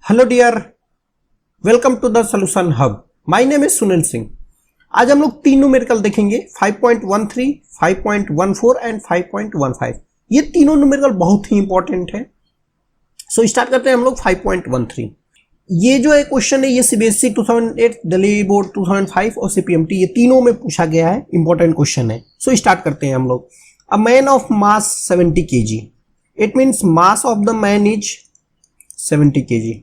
Hello dear, welcome to the solution hub. My name is Sunil Singh. आज हम लोग तीन न्यूमेरिकल देखेंगे 5.13, 5.14 एंड 5.15। ये तीनों न्यूमेरिकल बहुत ही इंपॉर्टेंट है। सो स्टार्ट करते हैं हम लोग 5.13। ये जो है क्वेश्चन है, ये सीबीएसई 2008, दिल्ली बोर्ड 2005 और सीपीएमटी, ये तीनों में पूछा गया है, इंपॉर्टेंट क्वेश्चन है। सो स्टार्ट करते हैं हम लोग। A man of mass 70 kg, it means mass of the man is 70 kg,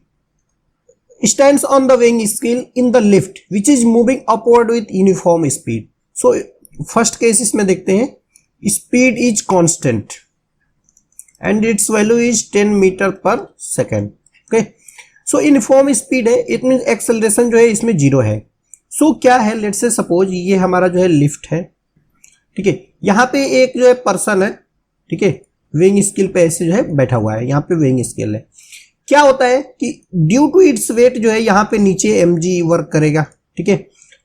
stands on the weighing scale in the lift which is moving upward with uniform speed. So first case इसमें देखते हैं, speed is constant and its value is 10 meter per second. Okay, so uniform speed है, it means acceleration जो है इसमें zero है। so क्या है, लेट्स से सपोज ये हमारा जो है लिफ्ट है, ठीक है। यहाँ पे एक जो है पर्सन है, ठीक है, वेइंग स्केल पे ऐसे जो है बैठा हुआ है, यहाँ पे वेइंग स्केल है। क्या होता है कि ड्यू टू इट्स वेट जो है यहाँ पे नीचे mg वर्क करेगा, ठीक है।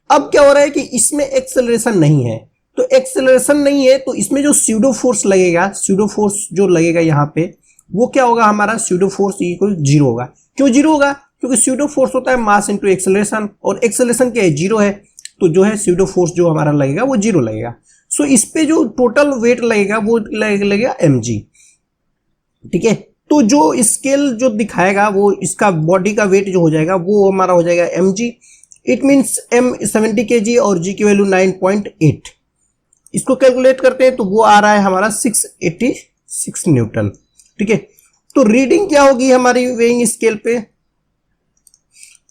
अब क्या हो रहा है कि इसमें एक्सेलरेशन नहीं है, तो एक्सेलरेशन नहीं है तो इसमें जो स्यूडो फोर्स लगेगा, स्यूडो फोर्स जो लगेगा यहाँ पे, वो क्या होगा, हमारा स्यूडो फोर्स इक्वल जीरो होगा। क्यों जीरो होगा? क्योंकि स्यूडो फोर्स होता है मास इंटू एक्सेलरेशन, और एक्सेलरेशन क्या है, जीरो है, तो जो है स्यूडो फोर्स जो हमारा लगेगा वो जीरो लगेगा। सो इस पे जो टोटल वेट लगेगा वो लगेगा mg, ठीक है। तो जो स्केल जो दिखाएगा वो इसका बॉडी का वेट जो हो जाएगा वो हमारा हो जाएगा mg। It means m 70 kg और g की वैल्यू 9.8। इसको कैलकुलेट करते हैं तो वो आ रहा है हमारा 686 न्यूटन, ठीक है। तो रीडिंग क्या होगी हमारी वेइंग स्केल पे?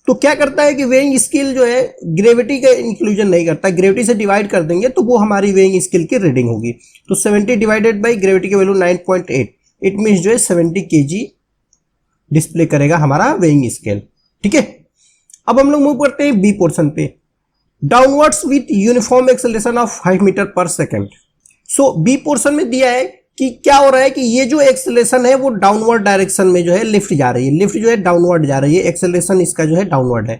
तो क्या करता है कि वेइंग स्केल जो है ग्रेविटी का इंक्लूजन नहीं करता, ग्रेविटी से डिवाइड कर देंगे तो वो हमारी वेइंग स्केल की रीडिंग होगी। तो 70 डिवाइडेड बाई ग्रेविटी की वैल्यू 9.8, इट मीन्स जो है 70 kg डिस्प्ले करेगा हमारा वेइंग स्केल, ठीक है। अब हम लोग मूव करते हैं बी पोर्शन पे, downwards with uniform acceleration of 5 metre per second. So B portion में दिया है कि क्या हो रहा है कि ये जो एक्सेलरेशन है वो डाउनवर्ड डायरेक्शन में जो है लिफ्ट जा रही है, लिफ्ट जो है डाउनवर्ड जा रही है, एक्सेलरेशन इसका जो है डाउनवर्ड है।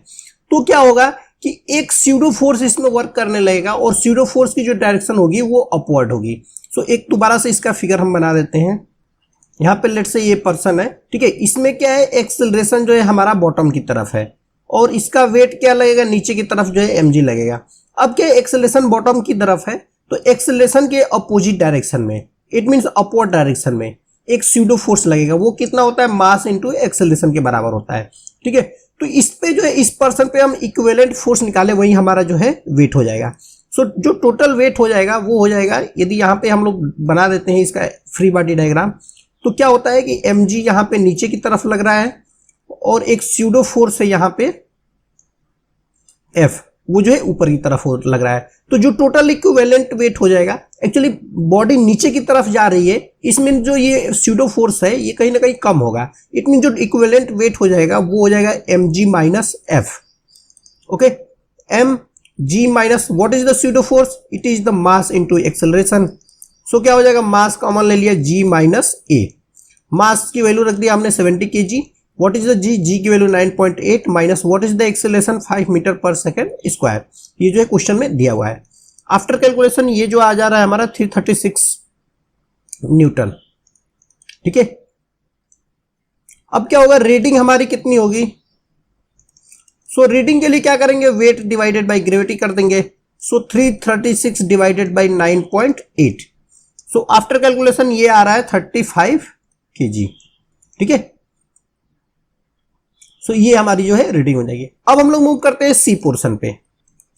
तो क्या होगा कि एक स्यूडो फोर्स इसमें वर्क करने लगेगा और स्यूडो फोर्स की जो डायरेक्शन होगी वो अपवर्ड होगी। सो एक दोबारा से इसका फिगर हम बना देते हैं। यहाँ पे लेट से ये पर्सन है, ठीक है, इसमें क्या है, एक्सेलरेशन जो है हमारा बॉटम की तरफ है और इसका वेट क्या लगेगा, नीचे की तरफ जो है mg लगेगा। अब क्या एक्सेलरेशन बॉटम की तरफ है, तो एक्सेलरेशन के अपोजिट डायरेक्शन में, इट मींस अपवर्ड डायरेक्शन में एक स्यूडो फोर्स लगेगा। वो कितना होता है, मास इंटू एक्सेलरेशन के बराबर होता है, ठीक है। तो इस पे जो है, इस पर्सन पे हम इक्विवेलेंट फोर्स निकाले, वही हमारा जो है वेट हो जाएगा। सो जो टोटल वेट हो जाएगा वो हो जाएगा, यदि यहाँ पे हम लोग बना देते हैं इसका फ्री बॉडी डायग्राम, तो क्या होता है कि mg यहाँ पे नीचे की तरफ लग रहा है और एक स्यूडो फोर्स है यहाँ पे F, वो जो है ऊपर की तरफ लग रहा है। तो जो टोटल इक्विवेलेंट वेट हो जाएगा, एक्चुअली बॉडी नीचे की तरफ जा रही है, इसमें जो ये स्यूडो फोर्स है ये कहीं ना कहीं कम होगा। इट मीन जो इक्विवेलेंट वेट हो जाएगा वो हो जाएगा mg minus f। Okay, mg minus what is the pseudo force, it is the mass into acceleration. So क्या हो जाएगा, मास कॉमन ले लिया, g माइनस a। मास की वैल्यू रख दिया हमने 70 kg, what is the g की value 9.8 minus what is the acceleration 5 metre per second square. ये जो है क्वेश्चन में दिया हुआ है। आफ्टर कैलकुलेशन ये जो आ जा रहा है हमारा 336 न्यूटन, ठीक है। अब क्या होगा, रीडिंग हमारी कितनी होगी? सो रीडिंग के लिए क्या करेंगे, वेट डिवाइडेड बाई ग्रेविटी कर देंगे। सो 336 divided by 9.8। So after calculation ये आ रहा है 35 kg, ठीक है। सो ये हमारी जो है रीडिंग हो जाएगी। अब हम लोग मूव करते हैं सी पोर्शन पे।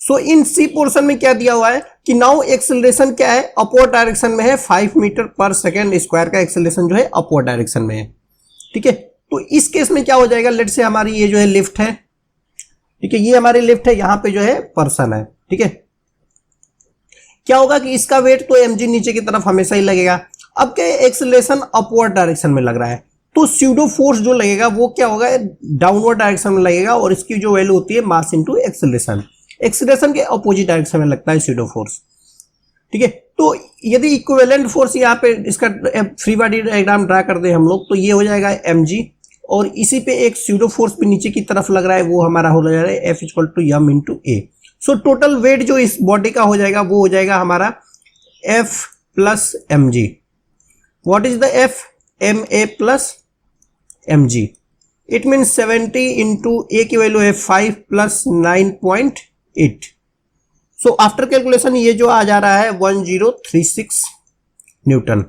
सो इन सी पोर्शन में क्या दिया हुआ है कि नाउ एक्सेलरेशन क्या है, अपवर्ड डायरेक्शन में है, 5 मीटर पर सेकेंड स्क्वायर का एक्सेलरेशन जो है अपवर्ड डायरेक्शन में है, ठीक है। तो इस केस में क्या हो जाएगा, लेट से हमारी ये जो है लिफ्ट है, ठीक है, ये हमारी लिफ्ट है, यहां पे जो है पर्सन है, ठीक है। क्या होगा कि इसका वेट तो mg नीचे की तरफ हमेशा ही लगेगा। अब क्या एक्सेलरेशन अपवर्ड डायरेक्शन में लग रहा है, तो स्यूडो फोर्स जो लगेगा वो क्या होगा, डाउनवर्ड डायरेक्शन में लगेगा और इसकी जो वैल्यू होती है मास इनटू एक्सेलरेशन। एक्सेलरेशन के अपोजिट डायरेक्शन में लगता है स्यूडो फोर्स, ठीक है। तो यदि इक्विवेलेंट फोर्स यहाँ पे इसका फ्री बॉडी डायग्राम ड्रा कर दे हम लोग, तो ये हो जाएगा mg और इसी पे एक स्यूडो फोर्स भी नीचे की तरफ लग रहा है, वो हमारा हो जा रहा है F equal to m into a। So total weight जो इस बॉडी का हो जाएगा वो हो जाएगा हमारा F plus mg। What is the F, ma plus mg। It means 70 into A की वैल्यू है 5 प्लस 9.8। सो आफ्टर कैलकुलेशन ये जो आ जा रहा है 1036 न्यूटन।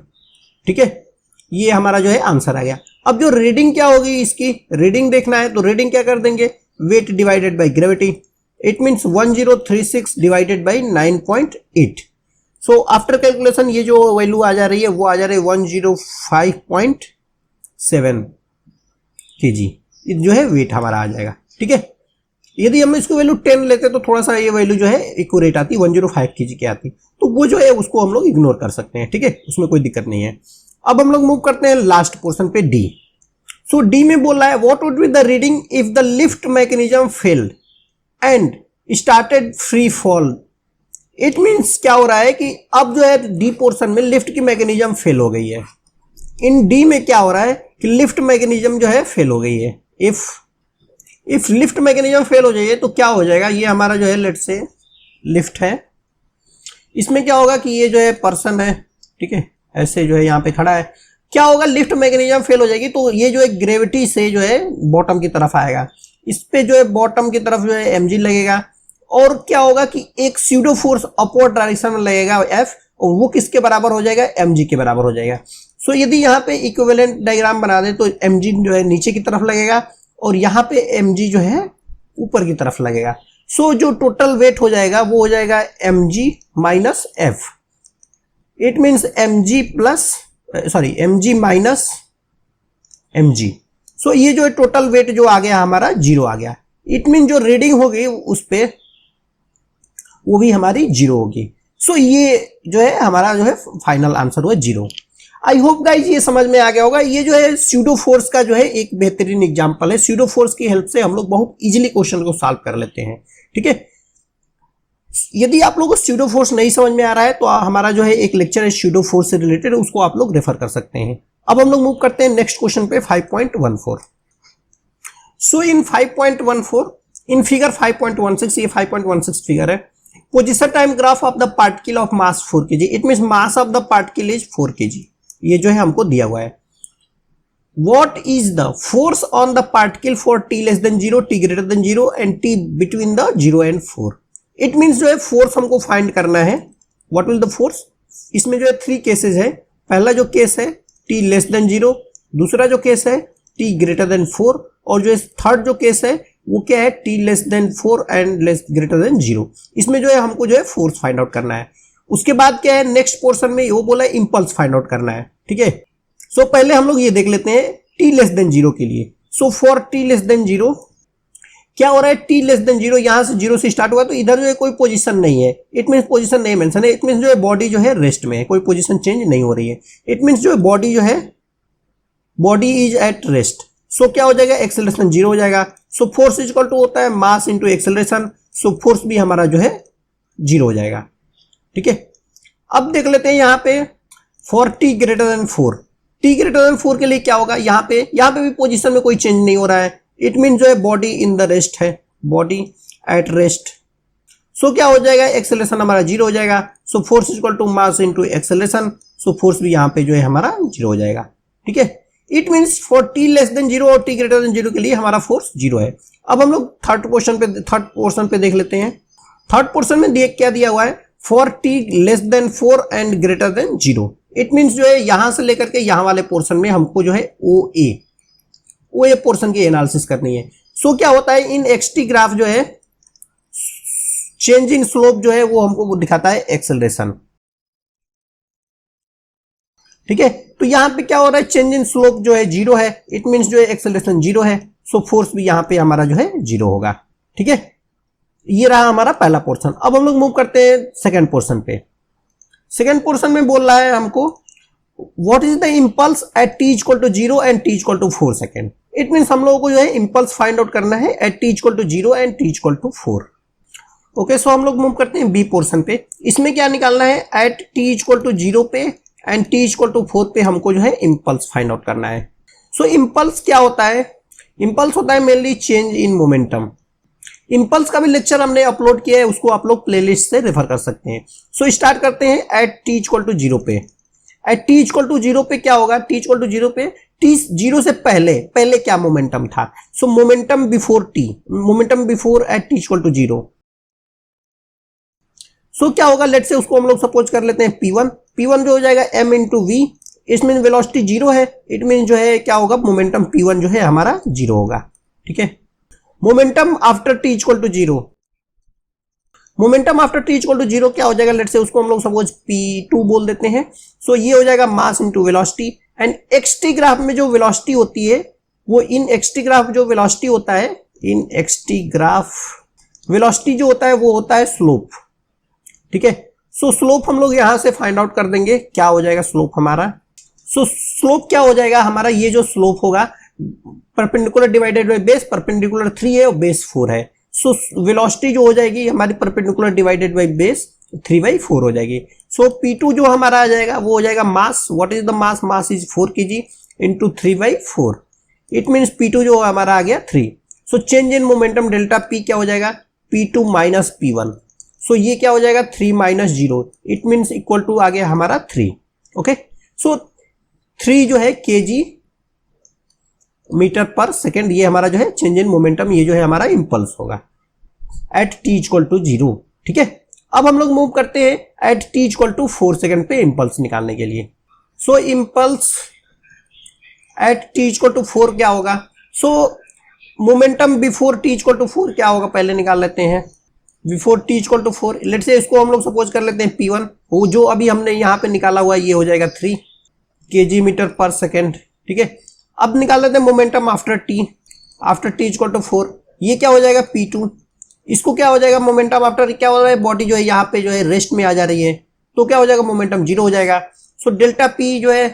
ठीक है, ये हमारा जो है आंसर आ गया। अब जो रीडिंग क्या होगी, इसकी रीडिंग देखना है तो रीडिंग क्या कर देंगे, weight divided by gravity. It means 1036 divided by 9.8। So after calculation ये जो वैल्यू आ जा रही है वो आ जा रही है 105.7 kg, ये जो है वेट हमारा आ जाएगा। ठीक है, यदि हम इसको वैल्यू 10 लेते तो थोड़ा सा ये वैल्यू जो है एक्यूरेट आती, 105 kg की आती, तो वो जो है उसको हम लोग इग्नोर कर सकते हैं। ठीक है, उसमें कोई दिक्कत नहीं है। अब हम लोग मूव करते हैं लास्ट पोर्शन पे, डी। सो डी में बोल रहा है what would be the reading if the lift mechanism failed and started free fall. It means क्या हो रहा है कि अब जो है डी पोर्शन में लिफ्ट की मैकेनिज्म फेल हो गई है। इन डी में क्या हो रहा है कि लिफ्ट मैकेनिज्म जो है फेल हो गई है। इफ लिफ्ट मैकेनिज्म फेल हो जाए तो क्या हो जाएगा, ये हमारा जो है लेट्स से लिफ्ट है, इसमें क्या होगा कि ये जो है पर्सन है, ठीक है, ऐसे जो है यहाँ पे खड़ा है, क्या होगा लिफ्ट मैकेनिज्म फेल हो जाएगी तो ये जो है ग्रेविटी से जो है बॉटम की तरफ आएगा, इस पे जो है बॉटम की तरफ जो है mg लगेगा, और क्या होगा कि एक स्यूडो फोर्स अपवर्ड डायरेक्शन में लगेगा F, और वो किसके बराबर हो जाएगा, mg के बराबर हो जाएगा। सो यदि यहाँ पे इक्विवेलेंट डायग्राम बना दे तो mg जो है नीचे की तरफ लगेगा और यहाँ पे mg जो है ऊपर की तरफ लगेगा। सो जो टोटल वेट हो जाएगा वो हो जाएगा mg minus f। It means mg minus mg। सो ये जो है टोटल वेट जो आ गया हमारा 0 आ गया। इट मीन जो रीडिंग होगी उस पे वो भी हमारी 0 होगी। सो ये जो है हमारा जो है फाइनल आंसर हुआ 0। आई होप गाइज ये समझ में आ गया होगा। ये जो है स्यूडो फोर्स का जो है एक बेहतरीन एग्जांपल है। स्यूडो फोर्स की हेल्प से हम लोग बहुत इजीली क्वेश्चन को सॉल्व कर लेते हैं। ठीक है, यदि आप लोगों को स्यूडो फोर्स नहीं समझ में आ रहा है तो हमारा जो है एक लेक्चर है स्यूडो फोर्स से रिलेटेड, उसको आप लोग रेफर कर सकते हैं। अब हम लोग मूव करते हैं नेक्स्ट क्वेश्चन पे 5.14। सो इन 5.14 इन फिगर 5.16, ये 5.16 फिगर है, position time graph of the particle of mass 4 kg। It means mass of the particle is 4 kg। ये जो है हमको दिया हुआ है। What is the force on the particle for t less than 0, t greater than 0 and t between the 0 and 4। It means जो है force हमको फाइंड करना है। What will the force? इसमें जो है 3 केसेस है। पहला जो केस है t लेस देन 0, दूसरा जो केस है t ग्रेटर देन 4, और जो थर्ड जो केस है वो क्या है t less than 4 and less greater than 0। इसमें जो है हमको जो है फोर्स फाइंड आउट करना है। उसके बाद क्या है नेक्स्ट पोर्शन में वो बोला है इंपल्स फाइंड आउट करना है। ठीक है, सो पहले हम लोग ये देख लेते हैं t लेस देन 0 के लिए। So for t less than 0 क्या हो रहा है, t लेस देन 0 यहां से 0 से स्टार्ट हुआ तो इधर जो है कोई पोजीशन नहीं है। इट मींस पोजीशन नहीं मेंशन है। इट मींस जो है बॉडी जो है रेस्ट में है, कोई पोजीशन चेंज नहीं हो रही है। इट मींस जो है बॉडी जो है body is at rest. So क्या हो जाएगा, एक्सेलरेशन 0 हो जाएगा। So force is equal to होता है mass into acceleration. So force भी हमारा जो है 0 हो जाएगा। ठीक है, अब देख लेते हैं यहाँ पे for t greater than 4। t greater than 4 के लिए क्या होगा, यहाँ पे भी पोजीशन में कोई चेंज नहीं हो रहा है। इट मीन जो है बॉडी इन द रेस्ट है, बॉडी एट रेस्ट। सो क्या हो जाएगा, एक्सेलरेशन हमारा 0 हो जाएगा। So force equal to mass into acceleration. So force भी यहाँ पे जो है हमारा 0 हो जाएगा। ठीक है, it means for t less than 0 और t ग्रेटर देन 0 के लिए हमारा फोर्स 0 है। अब हम लोग थर्ड पोर्शन पे देख लेते हैं। थर्ड पोर्शन में क्या दिया हुआ है, for t less than 4 and greater than 0। It means जो है यहां से लेकर के यहां वाले पोर्शन में हमको जो है OA पोर्शन की एनालिसिस करनी है। सो क्या होता है, इन xt ग्राफ जो है चेंज इन स्लोप जो है वो हमको दिखाता है एक्सेलरेशन। ठीक है, तो यहां पे क्या हो रहा है, चेंज इन स्लोप जो है 0 है। इट मीन्स जो है एक्सेलरेशन 0 है। सो फोर्स भी यहां पे हमारा जो है 0 होगा। ठीक है, ये रहा हमारा पहला पोर्शन। अब हम लोग मूव करते हैं सेकंड पोर्शन पे। सेकंड पोर्शन में बोल रहा है हमको what is the impulse at t equal to 0 and t equal to 4 second. It means हम लोगों को जो है इंपल्स फाइंड आउट करना है at t equal to 0 and t equal to 4। Okay, so हम लोग मूव करते हैं बी पोर्शन पे। इसमें क्या निकालना है, एट t इक्वल टू 0 पे एंड t इक्वल टू 4 पे हमको जो है इंपल्स फाइंड आउट करना है। सो इंपल्स क्या होता है, इंपल्स होता है mainly change in momentum. Impulse का भी लेक्चर हमने अपलोड किया है, उसको आप लोग प्लेलिस्ट से रेफर कर सकते हैं। सो स्टार्ट करते हैं एट t इक्वल टू 0 पे। एट t इक्वल टू 0 पे क्या होगा, t इक्वल टू 0 पे टी जीरो से पहले पहले क्या मोमेंटम था? So momentum before T, momentum before at T equal to zero. So क्या होगा, लेट से उसको हम लोग सपोज कर लेते हैं P1। P1 जो हो जाएगा m इंटू वी, इसमें वेलोसिटी जीरो है, इट मीन जो है क्या होगा, मोमेंटम P1 जो है हमारा जीरो होगा। ठीक है, momentum after T equal to zero, momentum after T equal to zero क्या हो जाएगा, लेट से उसको हम लोग सपोज P2 बोल देते हैं। सो ये हो जाएगा mass into velocity, and XT graph में जो वेलोसिटी होती है वो इन एक्सटी ग्राफ जो वेलोसिटी होता है, इन एक्सटी ग्राफ वेलोसिटी जो होता है वो होता है स्लोप। ठीक है, सो स्लोप हम लोग यहां से फाइंड आउट कर देंगे, क्या हो जाएगा स्लोप हमारा। सो स्लोप क्या हो जाएगा हमारा, ये जो स्लोप होगा perpendicular divided by base, perpendicular 3 है और बेस 4 है। सो वेलोसिटी जो हो जाएगी हमारी परपेंडिकुलर डिवाइडेड बाय बेस 3/4 हो जाएगी। सो P2 जो हमारा आ जाएगा वो हो जाएगा mass, what is the mass, mass is 4 kg into 3/4, it means P2 जो हमारा आ गया 3। So change in momentum delta P क्या हो जाएगा, P2 माइनस P1। सो ये क्या हो जाएगा 3 minus 0, it means equal to आ गया हमारा 3। ओके, सो 3 जो है kg मीटर पर सेकेंड, ये हमारा जो है चेंज इन मोमेंटम, ये जो है हमारा इंपल्स होगा एट टी इक्वल टू 0। ठीक है, अब हम लोग मूव करते हैं at T equal to 4 second पे इंपल्स निकालने के लिए। So impulse at T equal to 4 क्या होगा, so momentum before T equal to 4 क्या होगा, पहले निकाल लेते हैं। Before T equal to 4, let से इसको हम लोग सपोज कर लेते हैं P1, वो जो अभी हमने यहाँ पे निकाला हुआ है ये हो जाएगा 3 kg मीटर पर सेकेंड। ठीक है, अब निकाल लेते हैं momentum after T equal to 4, ये क्या हो जाएगा P2। इसको क्या हो जाएगा मोमेंटम आफ्टर, क्या हो रहा है बॉडी जो है यहाँ पे जो है रेस्ट में आ जा रही है, तो क्या हो जाएगा मोमेंटम जीरो हो जाएगा। सो डेल्टा P जो है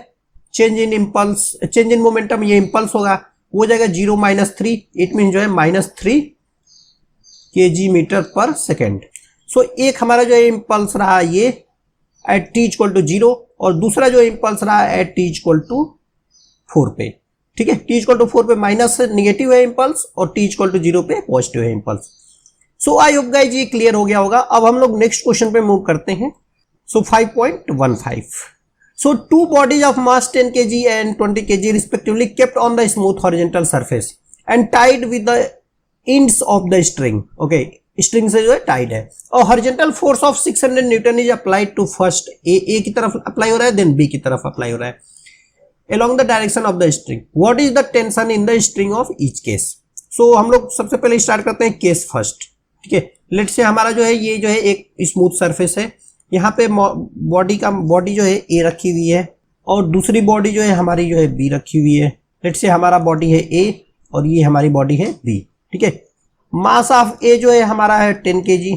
change in impulse, change in momentum, ये इंपल्स होगा, वो हो जाएगा 0 माइनस 3, इट मीन जो है -3 kg मीटर पर सेकेंड। सो एक हमारा जो है इंपल्स रहा ये एट टी इक्वल टू 0, और दूसरा जो इंपल्स रहा एट टी इक्वल टू 4 पे। ठीक है, टी इक्वल टू 4 पे माइनस निगेटिव है इंपल्स और टी इक्वल टू 0 पे पॉजिटिव है impulse. So I hope guys ये क्लियर हो गया होगा। अब हम लोग नेक्स्ट क्वेश्चन पे मूव करते हैं। सो 5.15, so two bodies of mass 10 kg and 20 kg respectively kept on the smooth horizontal surface and tied with the ends of the string. Okay, string से जो है tied है, और horizontal force of 600 Newton is applied to first A की तरफ apply हो रहा है, then B की तरफ अप्लाई हो रहा है along the direction of the string. What is the tension in the string of each case? So हम लोग सबसे पहले स्टार्ट करते हैं केस फर्स्ट। ठीक है, लेट से हमारा जो है ये जो है एक स्मूथ सरफेस है, यहाँ पे बॉडी जो है ए रखी हुई है और दूसरी बॉडी जो है हमारी जो है बी रखी हुई है। लेट से हमारा बॉडी है ए और ये हमारी बॉडी है बी। ठीक है, मास ऑफ ए जो है हमारा है 10 kg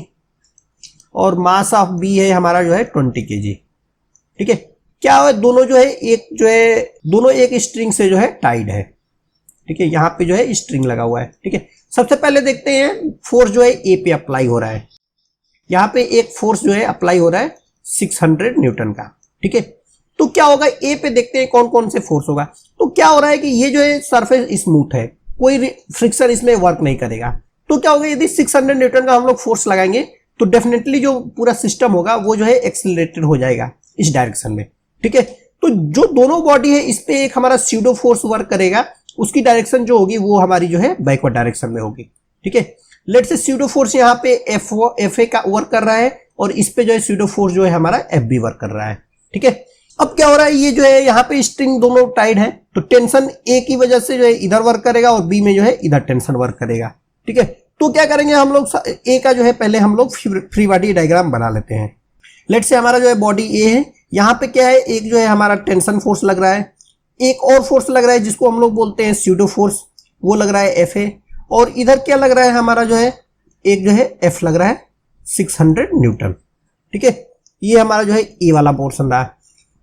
और मास ऑफ बी है हमारा जो है 20 kg। ठीक है, क्या है दोनों जो है दोनों एक स्ट्रिंग से जो है टाइड है। ठीक है, यहाँ पे जो है स्ट्रिंग लगा हुआ है। ठीक है, सबसे पहले देखते हैं फोर्स जो है ए पे अप्लाई हो रहा है। यहाँ पे एक फोर्स जो है अप्लाई हो रहा है 600 न्यूटन का। ठीक है, तो क्या होगा ए पे देखते हैं कौन कौन से फोर्स होगा। तो क्या हो रहा है कि ये जो है सरफेस स्मूथ है, कोई फ्रिक्शन इसमें वर्क नहीं करेगा। तो क्या होगा, यदि 600 न्यूटन का हम लोग फोर्स लगाएंगे तो डेफिनेटली जो पूरा सिस्टम होगा वो जो है एक्सेलरेटेड हो जाएगा इस डायरेक्शन में। ठीक है, तो जो दोनों बॉडी है इस पे एक हमारा स्यूडो फोर्स वर्क करेगा, उसकी डायरेक्शन जो होगी वो हमारी जो है बैकवर्ड डायरेक्शन में होगी। ठीक है, लेट से स्यूडो फोर्स यहाँ पे एफ ए का वर्क कर रहा है और इस पे जो है स्यूडो फोर्स जो है हमारा एफ बी वर्क कर रहा है। ठीक है, अब क्या हो रहा है, ये जो है यहाँ पे स्ट्रिंग दोनों टाइड है, तो टेंशन ए की वजह से जो है इधर वर्क करेगा और बी में जो है इधर टेंशन वर्क करेगा। ठीक है, तो क्या करेंगे हम लोग ए का जो है पहले हम लोग फ्री बॉडी डायग्राम बना लेते हैं। लेट से हमारा जो है बॉडी ए है, यहाँ पे क्या है, एक जो है हमारा टेंशन फोर्स लग रहा है, एक और फोर्स लग रहा है जिसको हम लोग बोलते हैं स्यूडो फोर्स, वो लग रहा है एफ ए, और इधर क्या लग रहा है हमारा जो है एक जो है एफ लग रहा है 600 न्यूटन। ठीक है, ये हमारा जो है ए वाला पोर्शन रहा है।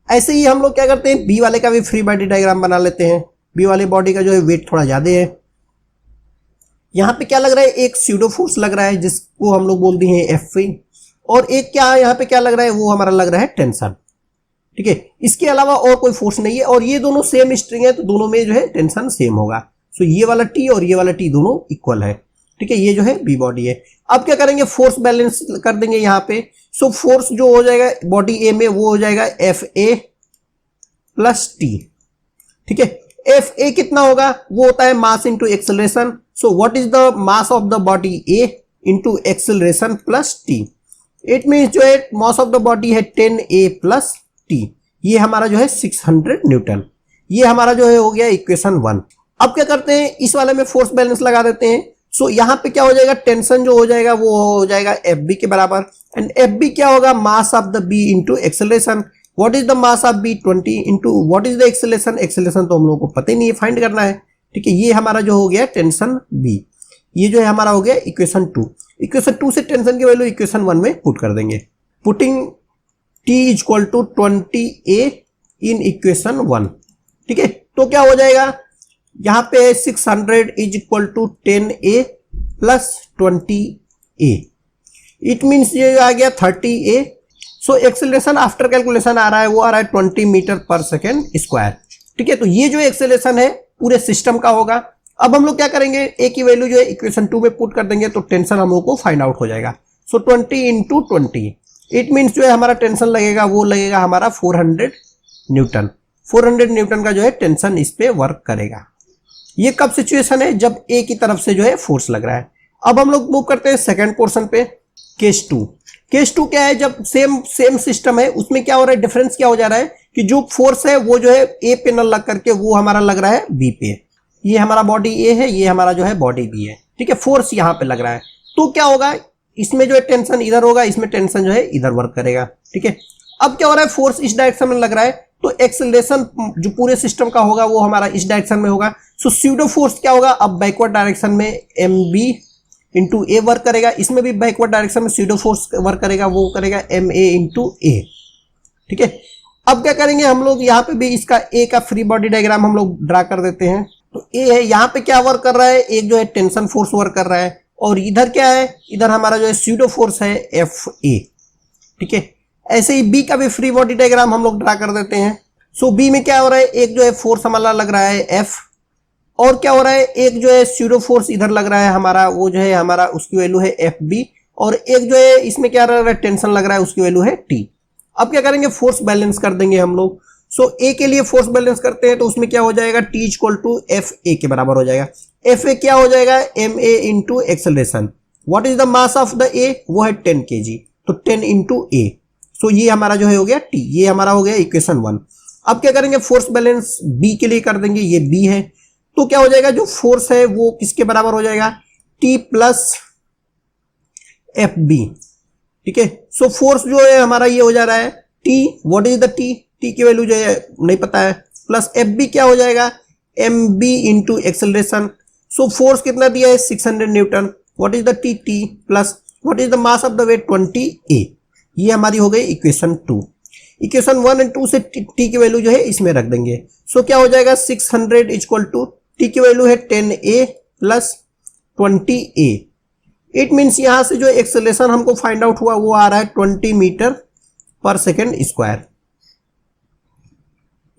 ऐसे ही हम लोग क्या करते हैं, बी वाले का भी फ्री बॉडी डायग्राम बना लेते हैं। बी वाले बॉडी का जो है वेट थोड़ा ज्यादा है, यहाँ पे क्या लग रहा है, एक स्यूडो फोर्स लग रहा है जिसको हम लोग बोलते हैं एफ ए, और एक क्या यहाँ पे क्या लग रहा है, वो हमारा लग रहा है टेंशन। ठीक है, इसके अलावा और कोई फोर्स नहीं है, और ये दोनों सेम स्ट्रिंग है तो दोनों में जो है टेंशन सेम होगा। सो ये वाला टी और ये वाला टी दोनों इक्वल है। ठीक है, ये जो है बी बॉडी है। अब क्या करेंगे, फोर्स बैलेंस कर देंगे यहाँ पे। सो फोर्स जो हो जाएगा बॉडी ए में वो हो जाएगा एफ ए प्लस टी। ठीक है, एफ ए कितना होगा, वो होता है mass into acceleration. So what is the mass of the body A into acceleration plus T. It means जो है मास ऑफ द बॉडी है 10a प्लस टी, ये हमारा जो है 600 न्यूटन। ये हमारा जो है हो गया इक्वेशन 1। अब क्या करते हैं, इस वाले में फोर्स बैलेंस लगा देते हैं। सो यहाँ पे क्या हो जाएगा, टेंशन जो हो जाएगा वो हो जाएगा एफ बी के बराबर, एंड एफ बी क्या होगा, mass of the B into acceleration. What is the mass of B 20 into what is the acceleration. Acceleration तो हम लोगों को पता ही नहीं है, फाइंड करना है। ठीक है, ये हमारा जो हो गया टेंशन बी, ये जो है हमारा हो गया इक्वेशन 2। इक्वेशन 2 से टेंशन की वैल्यू इक्वेशन 1 में पुट कर देंगे। Putting T is equal to 20A in equation 1। ठीक है, तो क्या हो जाएगा, यहां पे 600 is equal to 10A plus 20A। It means ये आ गया 30A। So acceleration after calculation आ रहा है, वो आ रहा है 20 मीटर पर सेकेंड स्क्वायर। ठीक है, तो ये जो एक्सेलरेशन है पूरे सिस्टम का होगा। अब हम लोग क्या करेंगे, ए की वैल्यू जो है इक्वेशन 2 में पुट कर देंगे, तो टेंशन हम लोग को फाइंड आउट हो जाएगा। सो 20 इंटू 20, इट मीन्स जो है हमारा टेंशन लगेगा वो लगेगा हमारा 400 न्यूटन। 400 न्यूटन का जो है टेंशन इस पे वर्क करेगा। ये कब सिचुएशन है, जब ए की तरफ से जो है फोर्स लग रहा है। अब हम लोग मूव करते हैं सेकेंड पोर्शन पे, केस 2। केस 2 क्या है, जब सेम सिस्टम है, उसमें क्या हो रहा है, डिफरेंस क्या हो जा रहा है कि जो फोर्स है वो जो है ए पे न लग करके वो हमारा लग रहा है बी पे। ये हमारा बॉडी ए है, ये हमारा जो है बॉडी बी है। ठीक है, फोर्स यहाँ पे लग रहा है, तो क्या होगा, इसमें जो है टेंशन इधर होगा, इसमें टेंशन जो है इधर वर्क करेगा। ठीक है, अब क्या हो रहा है, फोर्स इस डायरेक्शन में लग रहा है, तो एक्सेलरेशन जो पूरे सिस्टम का होगा वो हमारा इस डायरेक्शन में होगा। सो स्यूडो फोर्स क्या होगा, अब बैकवर्ड डायरेक्शन में एम बी इंटू ए वर्क करेगा, इसमें भी बैकवर्ड डायरेक्शन में स्यूडो फोर्स वर्क करेगा, वो करेगा एम ए इंटू ए। ठीक है, अब क्या करेंगे हम लोग, यहाँ पे भी इसका ए का फ्री बॉडी डायग्राम हम लोग ड्रा कर देते हैं। तो ए है, यहाँ पे क्या वर्क कर रहा है, एक जो है टेंशन फोर्स वर्क कर रहा है, और इधर क्या है, इधर हमारा जो है स्यूडो फोर्स है एफ ए। ठीक है, ऐसे ही बी का भी फ्री बॉडी डायग्राम हम लोग ड्रा कर देते हैं। सो बी में क्या हो रहा है, एक जो है फोर्स हमारा लग रहा है एफ, और क्या हो रहा है, एक जो है स्यूडो फोर्स इधर लग रहा है हमारा, वो जो है हमारा उसकी वैल्यू है एफ बी, और एक जो है इसमें क्या लग रहा है, टेंशन लग रहा है, उसकी वैल्यू है टी। अब क्या करेंगे, फोर्स बैलेंस कर देंगे हम लोग। सो ए के लिए फोर्स बैलेंस करते हैं, तो उसमें क्या हो जाएगा, T equal to F A के बराबर हो जाएगा। एफ ए क्या हो जाएगा, M A into acceleration. What is the mass of the A, वो है 10 kg, तो 10 इंटू ए। सो ये हमारा जो है हो गया टी, ये हमारा हो गया इक्वेशन 1। अब क्या करेंगे, फोर्स बैलेंस बी के लिए कर देंगे, ये बी है, तो क्या हो जाएगा, जो फोर्स है वो किसके बराबर हो जाएगा, टी प्लस एफ बी। ठीक है, सो फोर्स जो है हमारा ये हो जा रहा है T, what is the T, T की वैल्यू जो है नहीं पता है, प्लस एफ बी क्या हो जाएगा, M B into acceleration. So force कितना दिया है, 600 newton. What is the T, T plus what is the mass of the weight, 20A। ये हमारी हो गई इक्वेशन 2। इक्वेशन 1 और 2 से टी की वैल्यू जो है इसमें रख देंगे। सो क्या हो जाएगा, 600 इक्वल टू टी की वैल्यू है 10A plus 20A। It means यहां से जो एक्सेलरेशन हमको फाइंड आउट हुआ वो आ रहा है 20 मीटर पर सेकेंड स्क्वायर।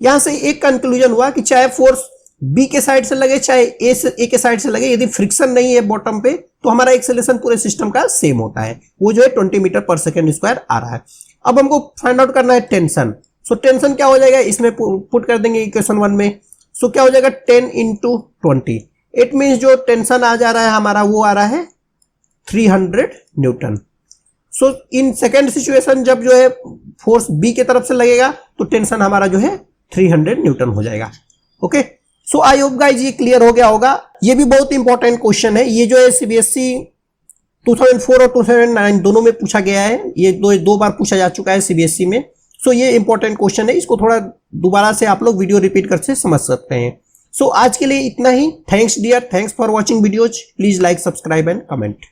यहां से एक कंक्लूजन हुआ कि चाहे फोर्स बी के साइड से लगे चाहे ए के साइड से लगे, यदि फ्रिक्शन नहीं है बॉटम पे, तो हमारा एक्सेलरेशन पूरे सिस्टम का सेम होता है, वो जो है 20 मीटर पर सेकेंड स्क्वायर आ रहा है। अब हमको फाइंड आउट करना है टेंशन। सो टेंशन क्या हो जाएगा, इसमें पुट कर देंगे इक्वेशन 1 में। सो क्या हो जाएगा, 10 इंटू 20। इट मीन्स जो टेंशन आ जा रहा है हमारा वो आ रहा है 300 Newton. So in second situation जब जो है फोर्स बी के तरफ से लगेगा, तो टेंशन हमारा जो है 300 न्यूटन हो जाएगा। Okay, so I hope guys ये क्लियर हो गया होगा। ये भी बहुत इंपॉर्टेंट क्वेश्चन है, ये जो है सीबीएसई 2004 और 2009 दोनों में पूछा गया है, ये दो बार पूछा जा चुका है सीबीएसई में। सो ये इंपॉर्टेंट क्वेश्चन है, इसको थोड़ा दोबारा से आप लोग वीडियो रिपीट करके समझ सकते हैं। सो आज के लिए इतना ही। Thanks dear, thanks for watching videos. Please like, subscribe and comment.